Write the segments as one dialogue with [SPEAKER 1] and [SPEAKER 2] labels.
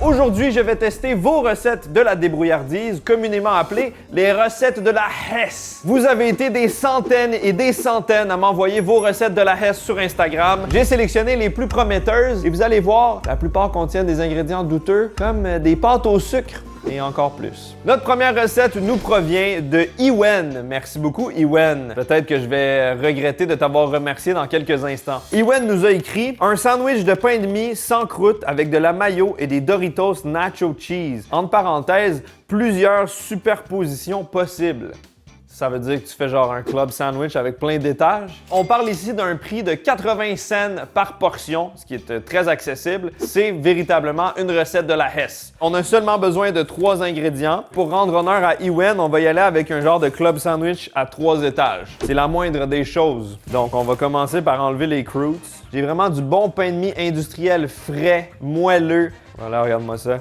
[SPEAKER 1] Aujourd'hui, je vais tester vos recettes de la débrouillardise, communément appelées les recettes de la Hesse. Vous avez été des centaines et des centaines à m'envoyer vos recettes de la Hesse sur Instagram. J'ai sélectionné les plus prometteuses et vous allez voir, la plupart contiennent des ingrédients douteux, comme des pâtes au sucre. Et encore plus. Notre première recette nous provient de Ewen. Merci beaucoup, Ewen. Peut-être que je vais regretter de t'avoir remercié dans quelques instants. Ewen nous a écrit un sandwich de pain de mie sans croûte avec de la mayo et des Doritos Nacho Cheese. Entre parenthèses, plusieurs superpositions possibles. Ça veut dire que tu fais genre un club sandwich avec plein d'étages. On parle ici d'un prix de 80 cents par portion, ce qui est très accessible. C'est véritablement une recette de la Hesse. On a seulement besoin de 3 ingrédients. Pour rendre honneur à Ewen, on va y aller avec un genre de club sandwich à 3 étages. C'est la moindre des choses. Donc, on va commencer par enlever les croûtes. J'ai vraiment du bon pain de mie industriel frais, moelleux. Voilà, regarde-moi ça.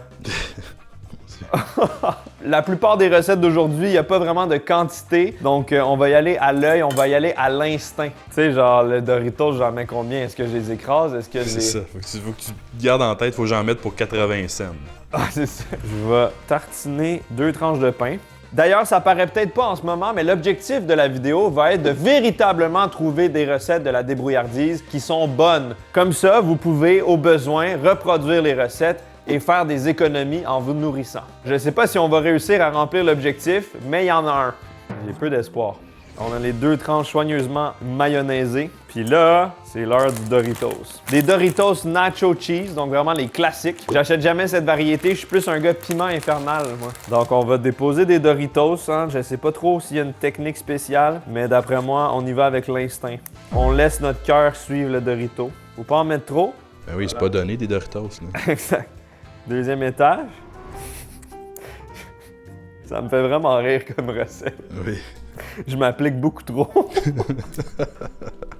[SPEAKER 1] La plupart des recettes d'aujourd'hui, il n'y a pas vraiment de quantité. Donc, on va y aller à l'œil, on va y aller à l'instinct. Tu sais, genre, le Doritos, j'en mets combien? Est-ce que je les écrase? Est-ce que
[SPEAKER 2] C'est ça. Faut que tu gardes en tête, faut que j'en mette pour 80 cents.
[SPEAKER 1] Ah, c'est ça. Je vais tartiner 2 tranches de pain. D'ailleurs, ça paraît peut-être pas en ce moment, mais l'objectif de la vidéo va être de véritablement trouver des recettes de la débrouillardise qui sont bonnes. Comme ça, vous pouvez, au besoin, reproduire les recettes et faire des économies en vous nourrissant. Je ne sais pas si on va réussir à remplir l'objectif, mais il y en a un. J'ai peu d'espoir. On a les 2 tranches soigneusement mayonnaisées. Puis là, c'est l'heure du Doritos. Des Doritos Nacho Cheese, donc vraiment les classiques. J'achète jamais cette variété, je suis plus un gars piment infernal, moi. Donc on va déposer des Doritos, hein. Je sais pas trop s'il y a une technique spéciale, mais d'après moi, on y va avec l'instinct. On laisse notre cœur suivre le Dorito. Faut pas en mettre trop.
[SPEAKER 2] Ben oui, c'est pas donné des Doritos, là.
[SPEAKER 1] Exact. Deuxième étage. Ça me fait vraiment rire comme recette.
[SPEAKER 2] Oui.
[SPEAKER 1] Je m'applique beaucoup trop.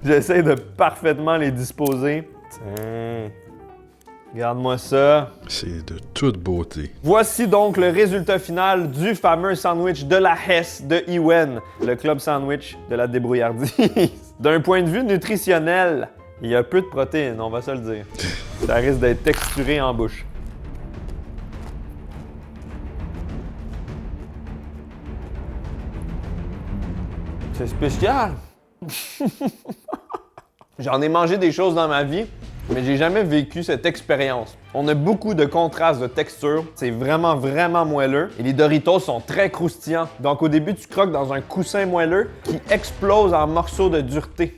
[SPEAKER 1] J'essaie de parfaitement les disposer. Tiens. Regarde-moi ça.
[SPEAKER 2] C'est de toute beauté.
[SPEAKER 1] Voici donc le résultat final du fameux sandwich de la Hesse de Ewen, le club sandwich de la débrouillardise. D'un point de vue nutritionnel, il y a peu de protéines, on va se le dire. Ça risque d'être texturé en bouche. C'est spécial! J'en ai mangé des choses dans ma vie, mais j'ai jamais vécu cette expérience. On a beaucoup de contrastes de texture, c'est vraiment moelleux. Et les Doritos sont très croustillants. Donc au début, tu croques dans un coussin moelleux qui explose en morceaux de dureté.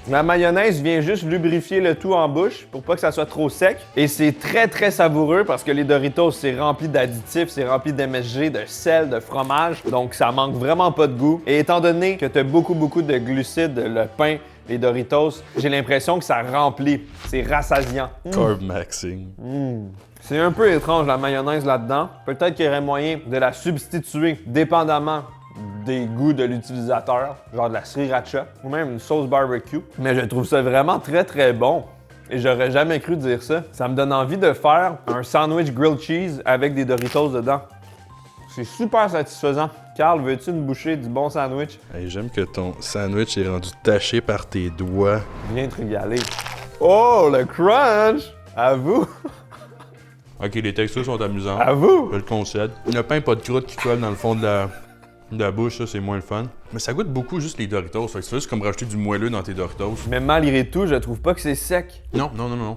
[SPEAKER 1] La mayonnaise vient juste lubrifier le tout en bouche pour pas que ça soit trop sec. Et c'est très savoureux parce que les Doritos, c'est rempli d'additifs, c'est rempli d'MSG, de sel, de fromage. Donc ça manque vraiment pas de goût. Et étant donné que tu as beaucoup de glucides, le pain, les Doritos, j'ai l'impression que ça remplit. C'est rassasiant.
[SPEAKER 2] Carb maxing.
[SPEAKER 1] C'est un peu étrange la mayonnaise là-dedans. Peut-être qu'il y aurait moyen de la substituer dépendamment des goûts de l'utilisateur, genre de la sriracha ou même une sauce barbecue. Mais je trouve ça vraiment très bon. Et j'aurais jamais cru dire ça. Ça me donne envie de faire un sandwich grilled cheese avec des Doritos dedans. C'est super satisfaisant. Carl, veux-tu une bouchée du bon sandwich?
[SPEAKER 2] Hey, j'aime que ton sandwich est rendu taché par tes doigts.
[SPEAKER 1] Viens te régaler. Oh, le crunch! À vous!
[SPEAKER 2] Ok, les textures sont amusantes.
[SPEAKER 1] À vous!
[SPEAKER 2] Je le concède. Le pain, pas de croûte qui colle dans le fond de la bouche, ça, c'est moins le fun. Mais ça goûte beaucoup juste les Doritos. Fait que c'est juste comme rajouter du moelleux dans tes Doritos.
[SPEAKER 1] Mais malgré tout, je trouve pas que c'est sec.
[SPEAKER 2] Non,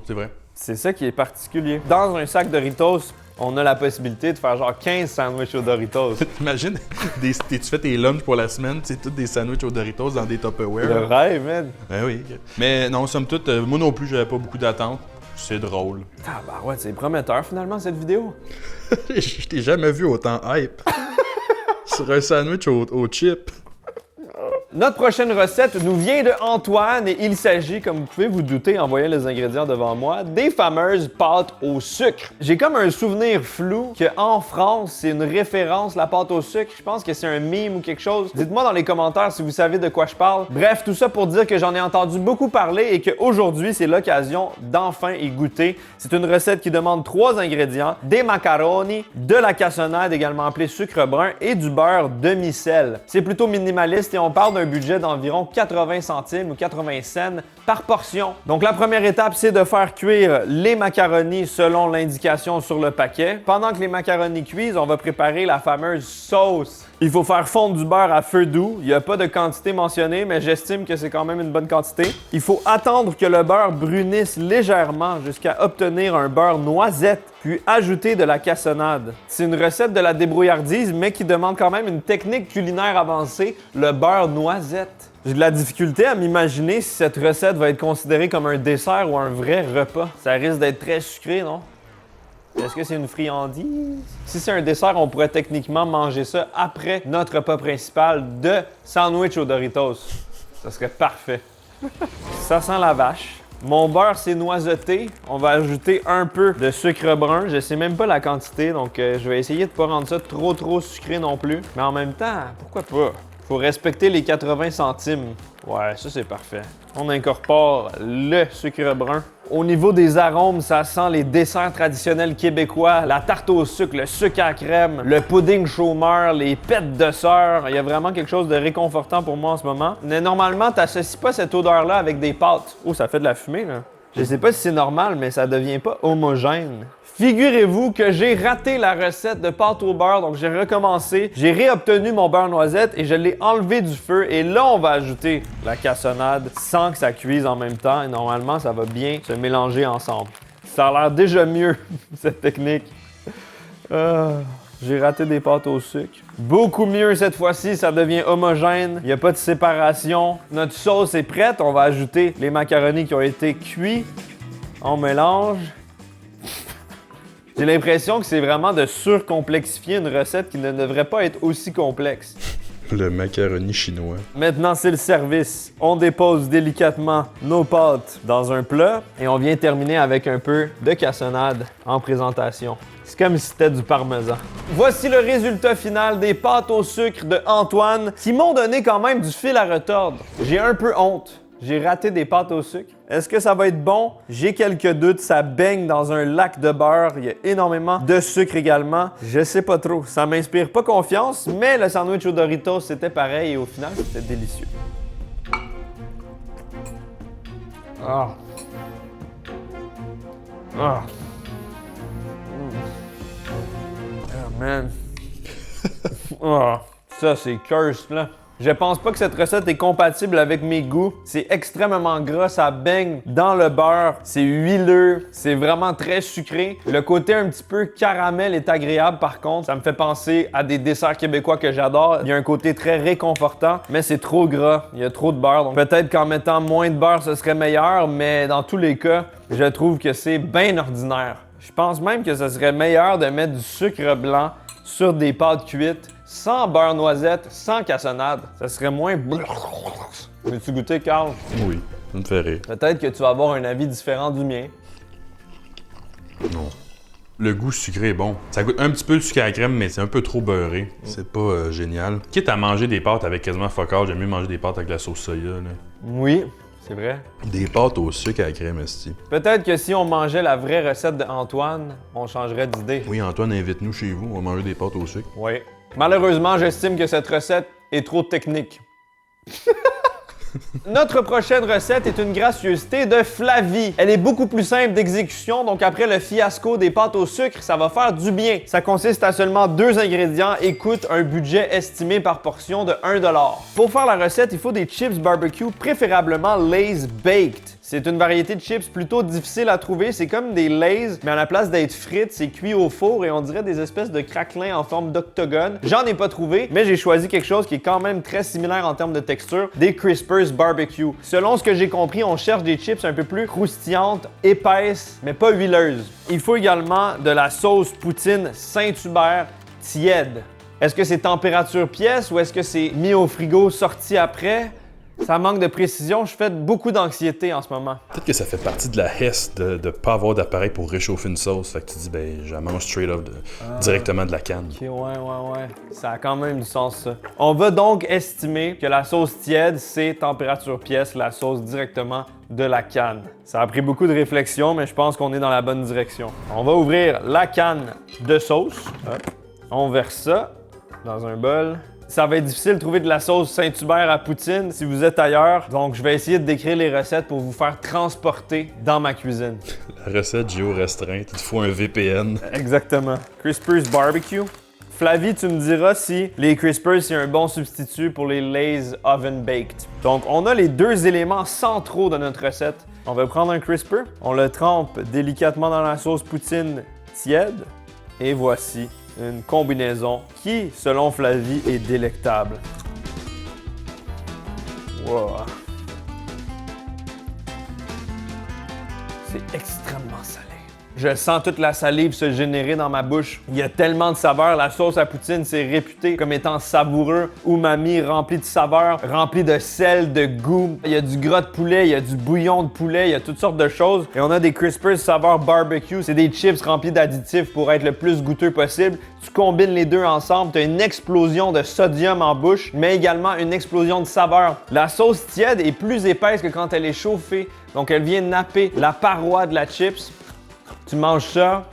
[SPEAKER 2] c'est vrai.
[SPEAKER 1] C'est ça qui est particulier. Dans un sac Doritos, on a la possibilité de faire genre 15 sandwichs aux Doritos.
[SPEAKER 2] Imagine, tu fais tes lunchs pour la semaine, c'est tous des sandwichs aux Doritos dans des Tupperware.
[SPEAKER 1] Le rêve, man.
[SPEAKER 2] Ben oui. Mais non, somme toute, moi non plus, j'avais pas beaucoup d'attentes. C'est drôle.
[SPEAKER 1] Ah bah ouais, c'est prometteur finalement cette vidéo.
[SPEAKER 2] Je t'ai jamais vu autant hype. Sur un sandwich au chip.
[SPEAKER 1] Notre prochaine recette nous vient de Antoine et il s'agit, comme vous pouvez vous douter en voyant les ingrédients devant moi, des fameuses pâtes au sucre. J'ai comme un souvenir flou qu'en France, c'est une référence, la pâte au sucre. Je pense que c'est un meme ou quelque chose. Dites-moi dans les commentaires si vous savez de quoi je parle. Bref, tout ça pour dire que j'en ai entendu beaucoup parler et qu'aujourd'hui, c'est l'occasion d'enfin y goûter. C'est une recette qui demande 3 ingrédients, des macaronis, de la cassonade, également appelée sucre brun, et du beurre demi-sel. C'est plutôt minimaliste et on parle d'un budget d'environ 80 centimes ou 80 cents par portion. Donc la première étape, c'est de faire cuire les macaronis selon l'indication sur le paquet. Pendant que les macaronis cuisent, on va préparer la fameuse sauce. Il faut faire fondre du beurre à feu doux. Il n'y a pas de quantité mentionnée, mais j'estime que c'est quand même une bonne quantité. Il faut attendre que le beurre brunisse légèrement jusqu'à obtenir un beurre noisette, puis ajouter de la cassonade. C'est une recette de la débrouillardise, mais qui demande quand même une technique culinaire avancée, le beurre noisette. J'ai de la difficulté à m'imaginer si cette recette va être considérée comme un dessert ou un vrai repas. Ça risque d'être très sucré, non? Est-ce que c'est une friandise? Si c'est un dessert, on pourrait techniquement manger ça après notre repas principal de sandwich aux Doritos. Ça serait parfait. Ça sent la vache. Mon beurre, c'est noiseté. On va ajouter un peu de sucre brun. Je sais même pas la quantité, donc je vais essayer de pas rendre ça trop sucré non plus. Mais en même temps, pourquoi pas? Faut respecter les 80 centimes. Ouais, ça c'est parfait. On incorpore le sucre brun. Au niveau des arômes, ça sent les desserts traditionnels québécois, la tarte au sucre, le sucre à crème, le pudding chômeur, les pêtes de sœur. Il y a vraiment quelque chose de réconfortant pour moi en ce moment. Mais normalement, t'associes pas cette odeur-là avec des pâtes. Oh, ça fait de la fumée, là. Je sais pas si c'est normal, mais ça devient pas homogène. Figurez-vous que j'ai raté la recette de pâte au beurre, donc j'ai recommencé. J'ai réobtenu mon beurre noisette et je l'ai enlevé du feu. Et là, on va ajouter la cassonade sans que ça cuise en même temps. Et normalement, ça va bien se mélanger ensemble. Ça a l'air déjà mieux, cette technique. J'ai raté des pâtes au sucre. Beaucoup mieux cette fois-ci, ça devient homogène. Il n'y a pas de séparation. Notre sauce est prête. On va ajouter les macaronis qui ont été cuits. On mélange. J'ai l'impression que c'est vraiment de surcomplexifier une recette qui ne devrait pas être aussi complexe.
[SPEAKER 2] Le macaroni chinois.
[SPEAKER 1] Maintenant, c'est le service. On dépose délicatement nos pâtes dans un plat et on vient terminer avec un peu de cassonade en présentation. C'est comme si c'était du parmesan. Voici le résultat final des pâtes au sucre de Antoine qui m'ont donné quand même du fil à retordre. J'ai un peu honte. J'ai raté des pâtes au sucre. Est-ce que ça va être bon? J'ai quelques doutes. Ça baigne dans un lac de beurre. Il y a énormément de sucre également. Je sais pas trop. Ça m'inspire pas confiance, mais le sandwich aux Doritos, c'était pareil et au final, c'était délicieux. Ah. Ah. Oh man. Ah. Ça, c'est curse, là. Je pense pas que cette recette est compatible avec mes goûts. C'est extrêmement gras, ça baigne dans le beurre, c'est huileux, c'est vraiment très sucré. Le côté un petit peu caramel est agréable par contre. Ça me fait penser à des desserts québécois que j'adore. Il y a un côté très réconfortant, mais c'est trop gras. Il y a trop de beurre. Donc peut-être qu'en mettant moins de beurre, ce serait meilleur, mais dans tous les cas, je trouve que c'est bien ordinaire. Je pense même que ce serait meilleur de mettre du sucre blanc sur des pâtes cuites sans beurre noisette, sans cassonade. Ça serait moins... Veux-tu goûter, Carl?
[SPEAKER 2] Oui, ça me fait rire.
[SPEAKER 1] Peut-être que tu vas avoir un avis différent du mien.
[SPEAKER 2] Non. Le goût sucré est bon. Ça goûte un petit peu le sucre à la crème, mais c'est un peu trop beurré. C'est pas génial. Quitte à manger des pâtes avec quasiment fuck all, j'aime mieux manger des pâtes avec la sauce soya. Là.
[SPEAKER 1] Oui, c'est vrai.
[SPEAKER 2] Des pâtes au sucre à la crème, esti.
[SPEAKER 1] Peut-être que si on mangeait la vraie recette d'Antoine, on changerait d'idée.
[SPEAKER 2] Oui, Antoine, invite-nous chez vous, on va manger des pâtes au sucre.
[SPEAKER 1] Oui. Malheureusement, j'estime que cette recette est trop technique. Notre prochaine recette est une gracieuseté de Flavie. Elle est beaucoup plus simple d'exécution, donc après le fiasco des pâtes au sucre, ça va faire du bien. Ça consiste à seulement 2 ingrédients et coûte un budget estimé par portion de 1 $. Pour faire la recette, il faut des chips barbecue, préférablement Lay's Baked. C'est une variété de chips plutôt difficile à trouver. C'est comme des Lay's, mais à la place d'être frites, c'est cuit au four et on dirait des espèces de craquelins en forme d'octogone. J'en ai pas trouvé, mais j'ai choisi quelque chose qui est quand même très similaire en termes de texture, des Crispers Barbecue. Selon ce que j'ai compris, on cherche des chips un peu plus croustillantes, épaisses, mais pas huileuses. Il faut également de la sauce poutine Saint-Hubert tiède. Est-ce que c'est température pièce ou est-ce que c'est mis au frigo, sorti après? Ça manque de précision, je fais beaucoup d'anxiété en ce moment.
[SPEAKER 2] Peut-être que ça fait partie de la hesse de pas avoir d'appareil pour réchauffer une sauce. Fait que tu dis, ben, je la mange straight off directement de la canne.
[SPEAKER 1] Ok, ouais. Ça a quand même du sens, ça. On va donc estimer que la sauce tiède, c'est température pièce, la sauce directement de la canne. Ça a pris beaucoup de réflexion, mais je pense qu'on est dans la bonne direction. On va ouvrir la canne de sauce. Hop. On verse ça dans un bol. Ça va être difficile de trouver de la sauce Saint-Hubert à poutine si vous êtes ailleurs. Donc, je vais essayer de décrire les recettes pour vous faire transporter dans ma cuisine.
[SPEAKER 2] La recette géo-restreinte, il faut un VPN.
[SPEAKER 1] Exactement. Crispers Barbecue. Flavie, tu me diras si les Crispers, c'est un bon substitut pour les Lay's Oven Baked. Donc, on a les deux éléments centraux de notre recette. On va prendre un Crisper, on le trempe délicatement dans la sauce poutine tiède, et voici une combinaison qui, selon Flavie, est délectable. Wow. C'est extrêmement salé. Je sens toute la salive se générer dans ma bouche. Il y a tellement de saveurs. La sauce à poutine, c'est réputé comme étant savoureux. Umami rempli de saveurs, rempli de sel, de goût. Il y a du gras de poulet, il y a du bouillon de poulet, il y a toutes sortes de choses. Et on a des Crispers saveur barbecue. C'est des chips remplis d'additifs pour être le plus goûteux possible. Tu combines les deux ensemble, tu as une explosion de sodium en bouche, mais également une explosion de saveur. La sauce tiède est plus épaisse que quand elle est chauffée. Donc elle vient napper la paroi de la chips. Tu manges ça,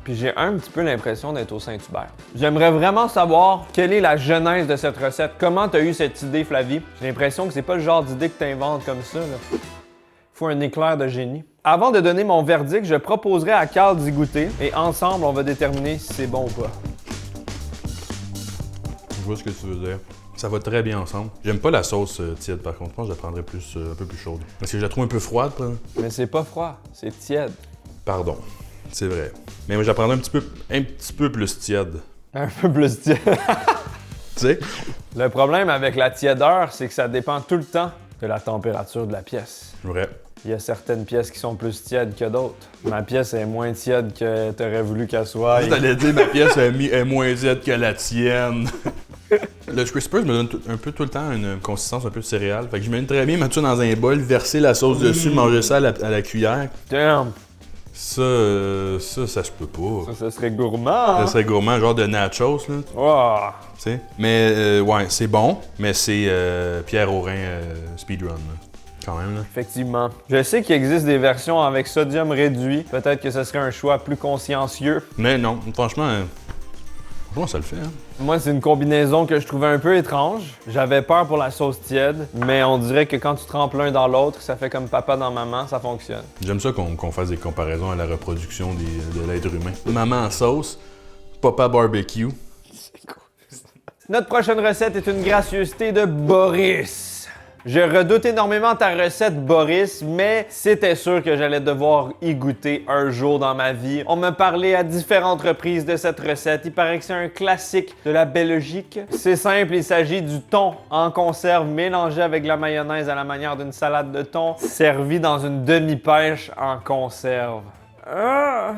[SPEAKER 1] puis j'ai un petit peu l'impression d'être au Saint-Hubert. J'aimerais vraiment savoir quelle est la genèse de cette recette. Comment tu as eu cette idée, Flavie? J'ai l'impression que c'est pas le genre d'idée que tu inventes comme ça. Il faut un éclair de génie. Avant de donner mon verdict, je proposerai à Carl d'y goûter et ensemble, on va déterminer si c'est bon ou pas.
[SPEAKER 2] Je vois ce que tu veux dire. Ça va très bien ensemble. J'aime pas la sauce tiède par contre. Je pense que je la prendrais plus, un peu plus chaude. Parce que je la trouve un peu froide.
[SPEAKER 1] Mais c'est pas froid, c'est tiède.
[SPEAKER 2] Pardon, c'est vrai. Mais moi, je la prendrais un petit peu plus tiède.
[SPEAKER 1] Un peu plus tiède.
[SPEAKER 2] Tu sais?
[SPEAKER 1] Le problème avec la tièdeur, c'est que ça dépend tout le temps de la température de la pièce.
[SPEAKER 2] Vrai.
[SPEAKER 1] Il y a certaines pièces qui sont plus tièdes que d'autres. Ma pièce est moins tiède que t'aurais voulu qu'elle soit.
[SPEAKER 2] Je t'allais dire, ma pièce est moins tiède que la tienne. Le Crispers me donne un peu tout le temps une consistance un peu de céréales. Fait que je m'aime très bien mettre ça dans un bol, verser la sauce dessus, manger ça à la cuillère.
[SPEAKER 1] Damn!
[SPEAKER 2] Ça se peut pas.
[SPEAKER 1] Ça serait gourmand.
[SPEAKER 2] Ça serait gourmand, genre de nachos, là.
[SPEAKER 1] Wow.
[SPEAKER 2] Tu sais? Mais, ouais, c'est bon, mais c'est Pierre Aurin speedrun, là. Quand même, là.
[SPEAKER 1] Effectivement. Je sais qu'il existe des versions avec sodium réduit. Peut-être que ce serait un choix plus consciencieux.
[SPEAKER 2] Mais non, franchement, ça le fait, hein.
[SPEAKER 1] Moi, c'est une combinaison que je trouvais un peu étrange. J'avais peur pour la sauce tiède, mais on dirait que quand tu trempes l'un dans l'autre, ça fait comme papa dans maman, ça fonctionne.
[SPEAKER 2] J'aime ça qu'on fasse des comparaisons à la reproduction de l'être humain. Maman en sauce, papa barbecue.
[SPEAKER 1] C'est cool. Notre prochaine recette est une gracieuseté de Boris. Je redoute énormément ta recette, Boris, mais c'était sûr que j'allais devoir y goûter un jour dans ma vie. On m'a parlé à différentes reprises de cette recette. Il paraît que c'est un classique de la Belgique. C'est simple, il s'agit du thon en conserve mélangé avec de la mayonnaise à la manière d'une salade de thon, servi dans une demi-pêche en conserve. Ah,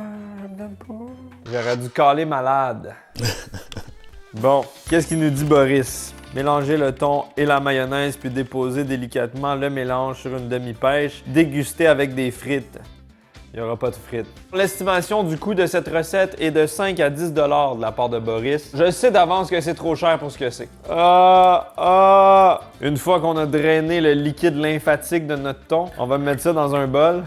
[SPEAKER 1] j'aime pas. J'aurais dû caler malade. Bon, qu'est-ce qu'il nous dit, Boris? Mélanger le thon et la mayonnaise, puis déposer délicatement le mélange sur une demi-pêche. Déguster avec des frites. Il n'y aura pas de frites. L'estimation du coût de cette recette est de 5 à 10 $ de la part de Boris. Je sais d'avance que c'est trop cher pour ce que c'est. Une fois qu'on a drainé le liquide lymphatique de notre thon, on va mettre ça dans un bol.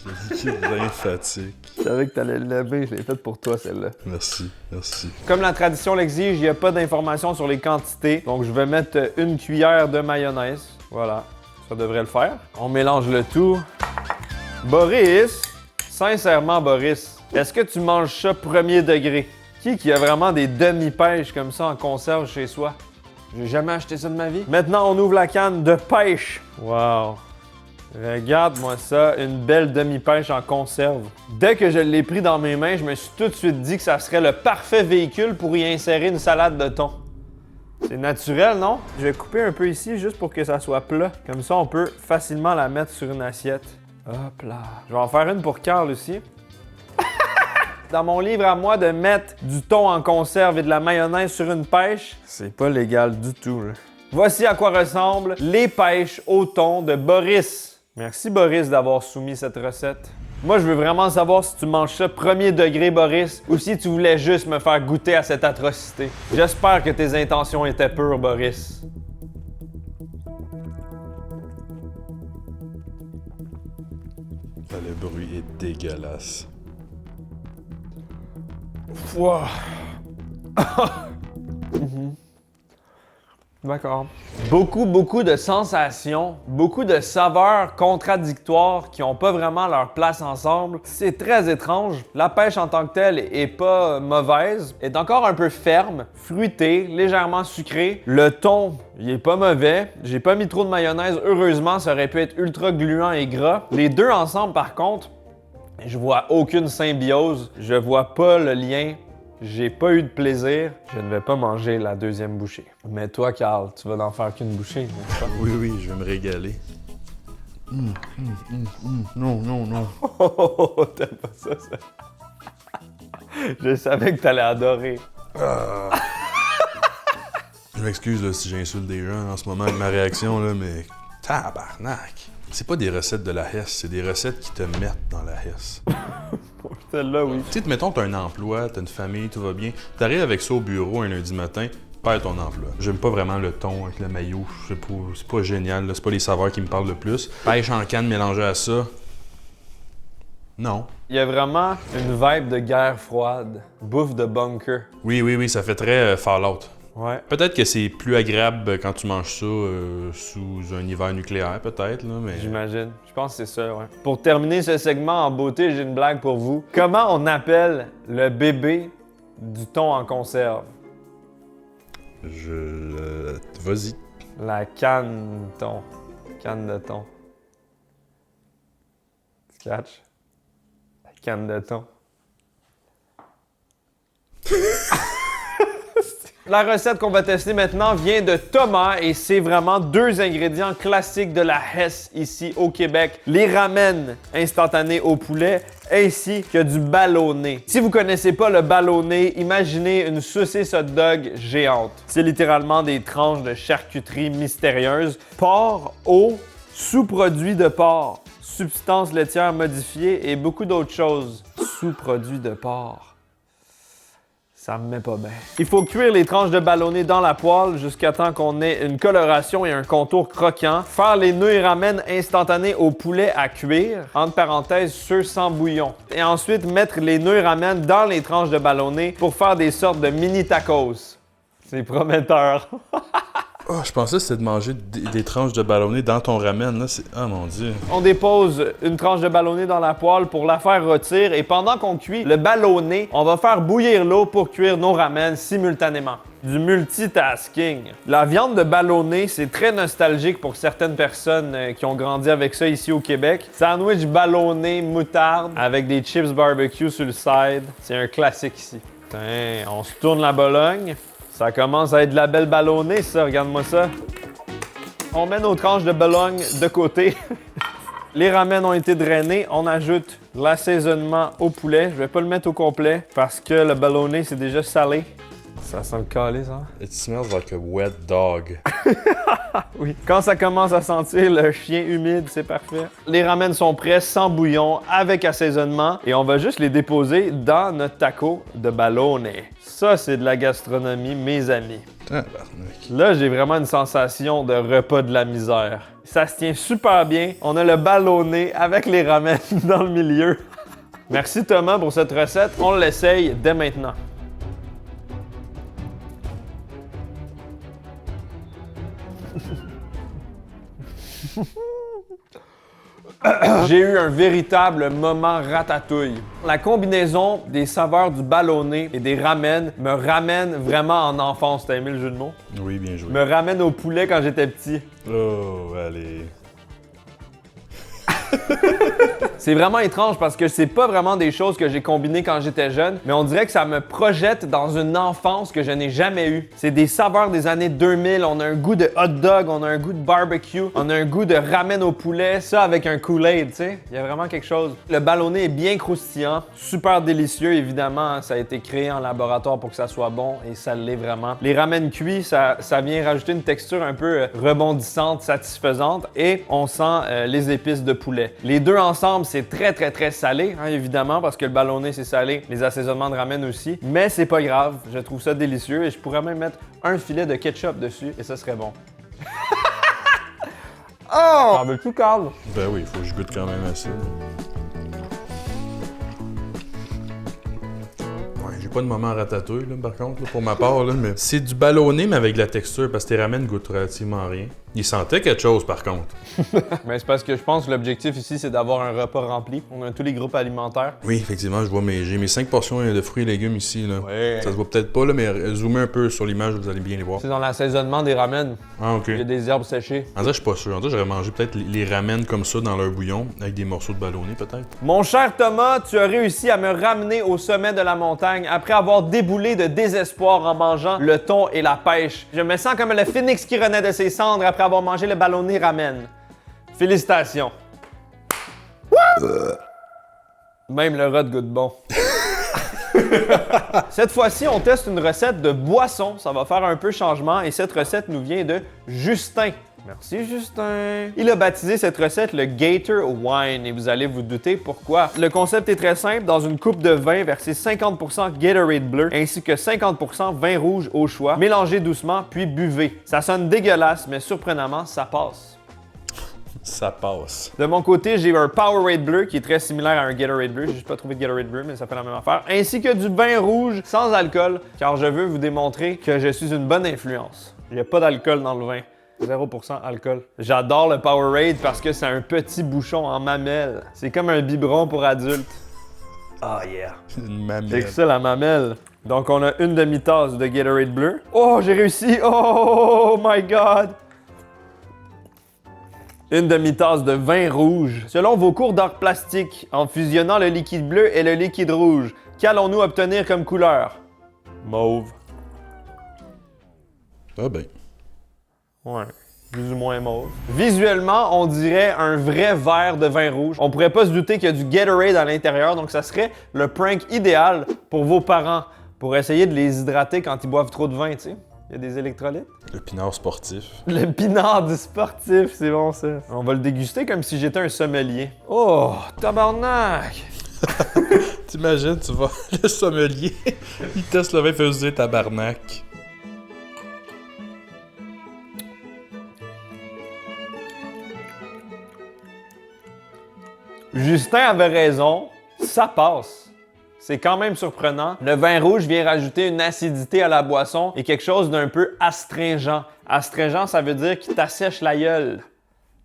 [SPEAKER 2] Le liquide lymphatique.
[SPEAKER 1] Je savais que t'allais le lever, je l'ai faite pour toi celle-là.
[SPEAKER 2] Merci, merci.
[SPEAKER 1] Comme la tradition l'exige, il n'y a pas d'informations sur les quantités. Donc je vais mettre une cuillère de mayonnaise. Voilà, ça devrait le faire. On mélange le tout. Boris, sincèrement Boris, est-ce que tu manges ça premier degré? Qui a vraiment des demi-pêches comme ça en conserve chez soi? J'ai jamais acheté ça de ma vie. Maintenant, on ouvre la canne de pêche. Wow! Regarde-moi ça, une belle demi-pêche en conserve. Dès que je l'ai pris dans mes mains, je me suis tout de suite dit que ça serait le parfait véhicule pour y insérer une salade de thon. C'est naturel, non? Je vais couper un peu ici juste pour que ça soit plat. Comme ça, on peut facilement la mettre sur une assiette. Hop là. Je vais en faire une pour Carl aussi. Dans mon livre à moi, de mettre du thon en conserve et de la mayonnaise sur une pêche, c'est pas légal du tout, là. Voici à quoi ressemblent les pêches au thon de Boris. Merci Boris d'avoir soumis cette recette. Moi, je veux vraiment savoir si tu manges ça premier degré, Boris, ou si tu voulais juste me faire goûter à cette atrocité. J'espère que tes intentions étaient pures, Boris.
[SPEAKER 2] Le bruit est dégueulasse.
[SPEAKER 1] Wow. D'accord. Beaucoup de sensations, beaucoup de saveurs contradictoires qui n'ont pas vraiment leur place ensemble. C'est très étrange. La pêche en tant que telle est pas mauvaise, est encore un peu ferme, fruitée, légèrement sucrée. Le thon, il est pas mauvais. J'ai pas mis trop de mayonnaise. Heureusement, ça aurait pu être ultra gluant et gras. Les deux ensemble, par contre, je vois aucune symbiose. Je vois pas le lien. J'ai pas eu de plaisir. Je ne vais pas manger la deuxième bouchée. Mais toi, Carl, tu vas n'en faire qu'une bouchée, n'est-ce pas?
[SPEAKER 2] Oui, je vais me régaler. Non.
[SPEAKER 1] Oh, t'aimes pas ça? Je savais que t'allais adorer.
[SPEAKER 2] Je m'excuse là, si j'insulte des gens en ce moment avec ma réaction, là, mais tabarnak! C'est pas des recettes de la Hesse, c'est des recettes qui te mettent dans la Hesse.
[SPEAKER 1] Celle-là, oui.
[SPEAKER 2] Tu sais, mettons, t'as un emploi, t'as une famille, tout va bien. T'arrives avec ça au bureau un lundi matin, perds ton emploi. J'aime pas vraiment le thon avec le maillot, c'est pas génial, là. C'est pas les saveurs qui me parlent le plus. Pêche en canne mélangée à ça. Non.
[SPEAKER 1] Il y a vraiment une vibe de guerre froide. Bouffe de bunker.
[SPEAKER 2] Oui, ça fait très Fallout.
[SPEAKER 1] Ouais.
[SPEAKER 2] Peut-être que c'est plus agréable quand tu manges ça sous un hiver nucléaire, peut-être, là, mais...
[SPEAKER 1] J'imagine. Je pense que c'est ça, ouais. Pour terminer ce segment en beauté, j'ai une blague pour vous. Comment on appelle le bébé du thon en conserve?
[SPEAKER 2] Vas-y.
[SPEAKER 1] La canne thon. Canne de thon. Tu catches? La canne de thon. La recette qu'on va tester maintenant vient de Thomas et c'est vraiment deux ingrédients classiques de la Hesse ici au Québec. Les ramen instantanés au poulet ainsi que du ballonné. Si vous connaissez pas le ballonné, imaginez une saucisse hot dog géante. C'est littéralement des tranches de charcuterie mystérieuse. Porc, eau, sous-produits de porc, substances laitières modifiées et beaucoup d'autres choses. Sous-produits de porc. Ça me met pas bien. Il faut cuire les tranches de ballonné dans la poêle jusqu'à temps qu'on ait une coloration et un contour croquant. Faire les nœuds ramen instantanés au poulet à cuire, entre parenthèses ceux sans bouillon. Et ensuite mettre les nœuds ramen dans les tranches de ballonné pour faire des sortes de mini tacos. C'est prometteur.
[SPEAKER 2] Oh, je pensais que c'était de manger des tranches de ballonné dans ton ramen, là. Ah, mon Dieu.
[SPEAKER 1] On dépose une tranche de ballonné dans la poêle pour la faire rôtir et pendant qu'on cuit le ballonné, on va faire bouillir l'eau pour cuire nos ramen simultanément. Du multitasking. La viande de ballonné, c'est très nostalgique pour certaines personnes qui ont grandi avec ça ici au Québec. Sandwich ballonné moutarde avec des chips barbecue sur le side. C'est un classique ici. Putain, on se tourne la Bologne. Ça commence à être de la belle ballonnée, ça. Regarde-moi ça. On met nos tranches de Bologne de côté. Les ramen ont été drainés. On ajoute l'assaisonnement au poulet. Je vais pas le mettre au complet parce que le ballonné, c'est déjà salé. Ça sent le calé, ça.
[SPEAKER 2] It smells like a wet dog.
[SPEAKER 1] Oui. Quand ça commence à sentir le chien humide, c'est parfait. Les ramen sont prêts, sans bouillon, avec assaisonnement. Et on va juste les déposer dans notre taco de ballonné. Ça, c'est de la gastronomie, mes amis.
[SPEAKER 2] Tabarnak.
[SPEAKER 1] Là, j'ai vraiment une sensation de repas de la misère. Ça se tient super bien. On a le ballonné avec les ramen dans le milieu. Merci Thomas pour cette recette. On l'essaye dès maintenant. J'ai eu un véritable moment ratatouille. La combinaison des saveurs du ballonné et des ramen me ramène vraiment en enfance. T'as aimé le jeu de mots?
[SPEAKER 2] Oui, bien joué.
[SPEAKER 1] Me ramène au poulet quand j'étais petit.
[SPEAKER 2] Oh, allez.
[SPEAKER 1] C'est vraiment étrange parce que c'est pas vraiment des choses que j'ai combinées quand j'étais jeune, mais on dirait que ça me projette dans une enfance que je n'ai jamais eue. C'est des saveurs des années 2000, on a un goût de hot dog, on a un goût de barbecue, on a un goût de ramen au poulet, ça avec un Kool-Aid, tu sais. Il y a vraiment quelque chose. Le ballonné est bien croustillant, super délicieux, évidemment, ça a été créé en laboratoire pour que ça soit bon et ça l'est vraiment. Les ramen cuits, ça vient rajouter une texture un peu rebondissante, satisfaisante et on sent les épices de poulet. Les deux ensemble, c'est très salé, hein, évidemment, parce que le ballonné, c'est salé. Les assaisonnements de ramen aussi. Mais c'est pas grave, je trouve ça délicieux et je pourrais même mettre un filet de ketchup dessus et ça serait bon. Oh! Ah, mais tout calme.
[SPEAKER 2] Ben oui, il faut que je goûte quand même à ça. Ouais, J'ai pas de moment ratatouille, là, par contre, là, pour ma part, là, mais c'est du ballonné, mais avec de la texture, parce que tes ramen goûtent relativement rien. Il sentait quelque chose, par contre.
[SPEAKER 1] Mais c'est parce que je pense que l'objectif ici, c'est d'avoir un repas rempli. On a tous les groupes alimentaires.
[SPEAKER 2] Oui, effectivement, j'ai mes 5 portions de fruits et légumes ici, là.
[SPEAKER 1] Ouais.
[SPEAKER 2] Ça se voit peut-être pas, là, mais zoomez un peu sur l'image, vous allez bien les voir.
[SPEAKER 1] C'est dans l'assaisonnement des ramen.
[SPEAKER 2] Ah, OK.
[SPEAKER 1] Il y a des herbes séchées.
[SPEAKER 2] En vrai, je suis pas sûr. En vrai, j'aurais mangé peut-être les ramen comme ça dans leur bouillon, avec des morceaux de ballonné, peut-être.
[SPEAKER 1] Mon cher Thomas, tu as réussi à me ramener au sommet de la montagne après avoir déboulé de désespoir en mangeant le thon et la pêche. Je me sens comme le phénix qui renaît de ses cendres après avoir mangé le ballonné ramen. Félicitations. Même le rat goûte bon. Cette fois-ci, on teste une recette de boisson. Ça va faire un peu changement et cette recette nous vient de Justin. Merci Justin. Il a baptisé cette recette le Gator Wine et vous allez vous douter pourquoi. Le concept est très simple. Dans une coupe de vin, versez 50% Gatorade bleu ainsi que 50% vin rouge au choix. Mélangez doucement puis buvez. Ça sonne dégueulasse mais surprenamment, ça passe.
[SPEAKER 2] Ça passe.
[SPEAKER 1] De mon côté, j'ai un Powerade bleu qui est très similaire à un Gatorade bleu. J'ai juste pas trouvé de Gatorade bleu, mais ça fait la même affaire. Ainsi que du vin rouge sans alcool, car je veux vous démontrer que je suis une bonne influence. Il n'y a pas d'alcool dans le vin. 0% alcool. J'adore le Powerade parce que c'est un petit bouchon en mamelle. C'est comme un biberon pour adultes. Ah yeah.
[SPEAKER 2] Une mamelle.
[SPEAKER 1] C'est que ça, la mamelle. Donc, on a une demi-tasse de Gatorade bleu. Oh, j'ai réussi! Oh my God! Une demi-tasse de vin rouge. Selon vos cours d'art plastique, en fusionnant le liquide bleu et le liquide rouge, qu'allons-nous obtenir comme couleur? Mauve.
[SPEAKER 2] Ah ben.
[SPEAKER 1] Ouais, plus ou moins mauve. Visuellement, on dirait un vrai verre de vin rouge. On pourrait pas se douter qu'il y a du Gatorade à l'intérieur, donc ça serait le prank idéal pour vos parents, pour essayer de les hydrater quand ils boivent trop de vin, tu sais. Il y a des électrolytes.
[SPEAKER 2] Le pinard sportif.
[SPEAKER 1] Le pinard du sportif, c'est bon ça. On va le déguster comme si j'étais un sommelier. Oh, tabarnak!
[SPEAKER 2] T'imagines, tu vas, le sommelier, il teste le vin, faisait tabarnak.
[SPEAKER 1] Justin avait raison, ça passe. C'est quand même surprenant. Le vin rouge vient rajouter une acidité à la boisson et quelque chose d'un peu astringent. Astringent, ça veut dire qu'il t'assèche la gueule,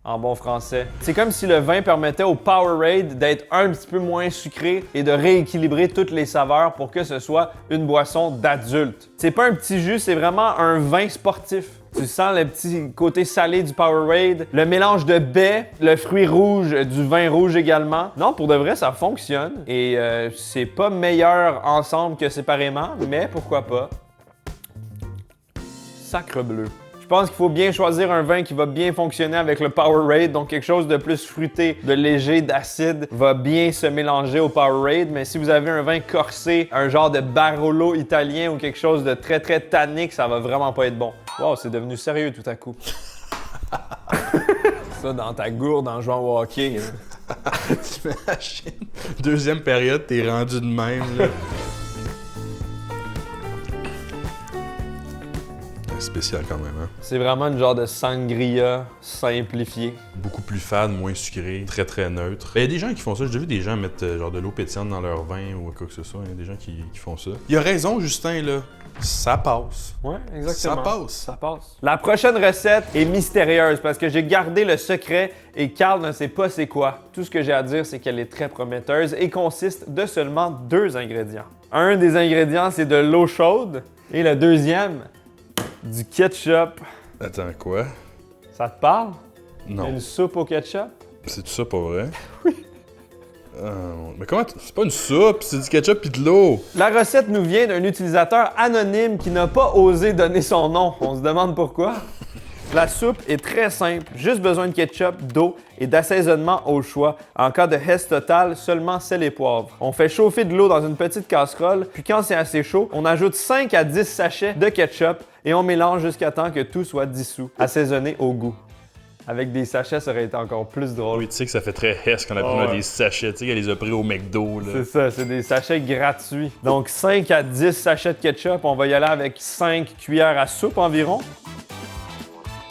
[SPEAKER 1] en bon français. C'est comme si le vin permettait au Powerade d'être un petit peu moins sucré et de rééquilibrer toutes les saveurs pour que ce soit une boisson d'adulte. C'est pas un petit jus, c'est vraiment un vin sportif. Tu sens le petit côté salé du Powerade, le mélange de baies, le fruit rouge, du vin rouge également. Non, pour de vrai, ça fonctionne. Et c'est pas meilleur ensemble que séparément, mais pourquoi pas. Sacre bleu. Je pense qu'il faut bien choisir un vin qui va bien fonctionner avec le Powerade, donc quelque chose de plus fruité, de léger, d'acide, va bien se mélanger au Powerade. Mais si vous avez un vin corsé, un genre de Barolo italien ou quelque chose de très très tannique, ça va vraiment pas être bon. Wow, c'est devenu sérieux tout à coup. Ça dans ta gourde en jouant au hockey.
[SPEAKER 2] T'imagines? Deuxième période, t'es rendu de même, là. Spécial quand même, hein?
[SPEAKER 1] C'est vraiment une genre de sangria simplifié.
[SPEAKER 2] Beaucoup plus fade, moins sucré, très très neutre. Il y a des gens qui font ça, j'ai déjà vu des gens mettre genre de l'eau pétillante dans leur vin ou quoi que ce soit, il y a des gens qui font ça. Il a raison, Justin, là. Ça passe.
[SPEAKER 1] Ouais, exactement.
[SPEAKER 2] Ça passe.
[SPEAKER 1] Ça passe. La prochaine recette est mystérieuse parce que j'ai gardé le secret et Carl ne sait pas c'est quoi. Tout ce que j'ai à dire, c'est qu'elle est très prometteuse et consiste de seulement 2 ingrédients. Un des ingrédients, c'est de l'eau chaude et le deuxième, du ketchup.
[SPEAKER 2] Attends, quoi?
[SPEAKER 1] Ça te parle?
[SPEAKER 2] Non.
[SPEAKER 1] Une soupe au ketchup?
[SPEAKER 2] C'est tout ça, pas vrai? Oui. Mais comment? C'est pas une soupe, c'est du ketchup pis de l'eau.
[SPEAKER 1] La recette nous vient d'un utilisateur anonyme qui n'a pas osé donner son nom. On se demande pourquoi. La soupe est très simple, juste besoin de ketchup, d'eau et d'assaisonnement au choix. En cas de Hess total, seulement sel et poivre. On fait chauffer de l'eau dans une petite casserole, puis quand c'est assez chaud, on ajoute 5 à 10 sachets de ketchup et on mélange jusqu'à temps que tout soit dissous, assaisonné au goût. Avec des sachets, ça aurait été encore plus drôle.
[SPEAKER 2] Oui, tu sais que ça fait très Hess quand on a pris des sachets, tu sais qu'elle les a pris au McDo, là.
[SPEAKER 1] C'est ça, c'est des sachets gratuits. Donc 5 à 10 sachets de ketchup, on va y aller avec 5 cuillères à soupe environ.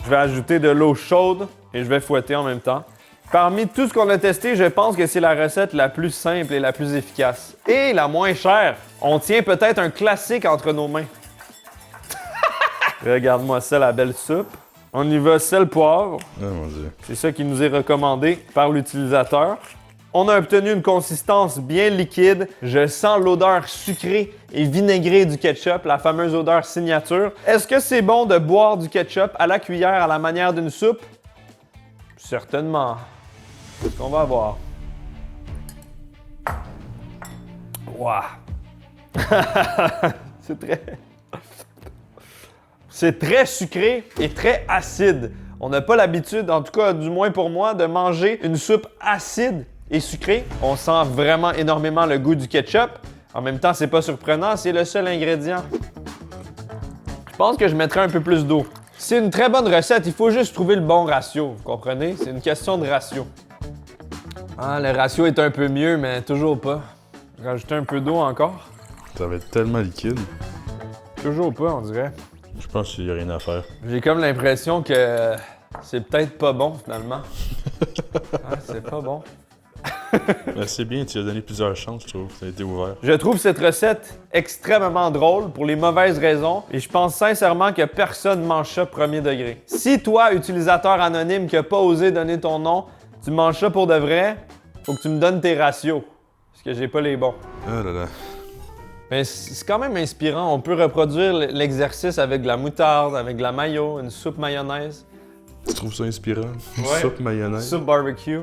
[SPEAKER 1] Je vais ajouter de l'eau chaude et je vais fouetter en même temps. Parmi tout ce qu'on a testé, je pense que c'est la recette la plus simple et la plus efficace. Et la moins chère. On tient peut-être un classique entre nos mains. Regarde-moi ça, la belle soupe. On y va sel-poivre.
[SPEAKER 2] Oh mon Dieu.
[SPEAKER 1] C'est ça qui nous est recommandé par l'utilisateur. On a obtenu une consistance bien liquide. Je sens l'odeur sucrée et vinaigrée du ketchup, la fameuse odeur signature. Est-ce que c'est bon de boire du ketchup à la cuillère à la manière d'une soupe? Certainement. C'est ce qu'on va voir. Wow. C'est très sucré et très acide. On n'a pas l'habitude, en tout cas du moins pour moi, de manger une soupe acide et sucrée. On sent vraiment énormément le goût du ketchup. En même temps, c'est pas surprenant, c'est le seul ingrédient. Je pense que je mettrais un peu plus d'eau. C'est une très bonne recette, il faut juste trouver le bon ratio, vous comprenez? C'est une question de ratio. Ah, le ratio est un peu mieux, mais toujours pas. Rajouter un peu d'eau encore.
[SPEAKER 2] Ça va être tellement liquide.
[SPEAKER 1] Toujours pas, on dirait.
[SPEAKER 2] Je pense qu'il n'y a rien à faire.
[SPEAKER 1] J'ai comme l'impression que c'est peut-être pas bon, finalement. Ah, c'est pas bon.
[SPEAKER 2] Ben, c'est bien, tu as donné plusieurs chances, je trouve. Ça a été ouvert.
[SPEAKER 1] Je trouve cette recette extrêmement drôle pour les mauvaises raisons et je pense sincèrement que personne mange ça premier degré. Si toi, utilisateur anonyme qui n'a pas osé donner ton nom, tu manges ça pour de vrai, faut que tu me donnes tes ratios. Parce que j'ai pas les bons.
[SPEAKER 2] Oh là là.
[SPEAKER 1] Mais c'est quand même inspirant. On peut reproduire l'exercice avec de la moutarde, avec de la mayo, une soupe mayonnaise.
[SPEAKER 2] Tu trouves ça inspirant? Une
[SPEAKER 1] Ouais.
[SPEAKER 2] soupe mayonnaise?
[SPEAKER 1] Soupe barbecue.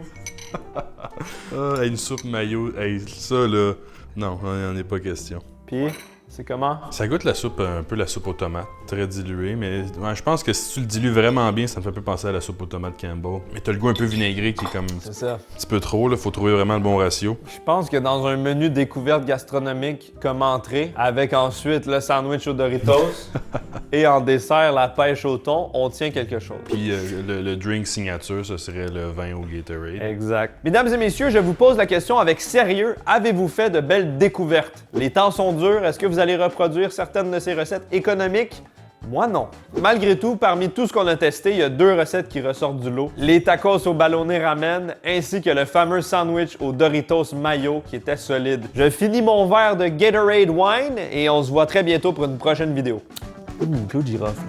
[SPEAKER 2] Ah, une soupe mayo. Hey, ça là. Non, il n'y en est pas question.
[SPEAKER 1] Puis, c'est comment?
[SPEAKER 2] Ça goûte la soupe, un peu la soupe aux tomates, très diluée, mais ouais, je pense que si tu le dilues vraiment bien, ça me fait un peu penser à la soupe aux tomates Campbell. Mais t'as le goût un peu vinaigré qui est comme
[SPEAKER 1] C'est ça.
[SPEAKER 2] un petit peu trop, là, faut trouver vraiment le bon ratio.
[SPEAKER 1] Je pense que dans un menu découverte gastronomique comme entrée, avec ensuite le sandwich aux Doritos et en dessert la pêche au thon, on tient quelque chose.
[SPEAKER 2] Puis le drink signature, ce serait le vin au Gatorade.
[SPEAKER 1] Exact. Mesdames et messieurs, je vous pose la question avec sérieux. Avez-vous fait de belles découvertes? Les temps sont durs. Est-ce que vous allez reproduire certaines de ces recettes économiques? Moi, non. Malgré tout, parmi tout ce qu'on a testé, il y a 2 recettes qui ressortent du lot. Les tacos au ballonné ramen, ainsi que le fameux sandwich aux Doritos mayo qui était solide. Je finis mon verre de Gatorade Wine et on se voit très bientôt pour une prochaine vidéo. Clou de girofle.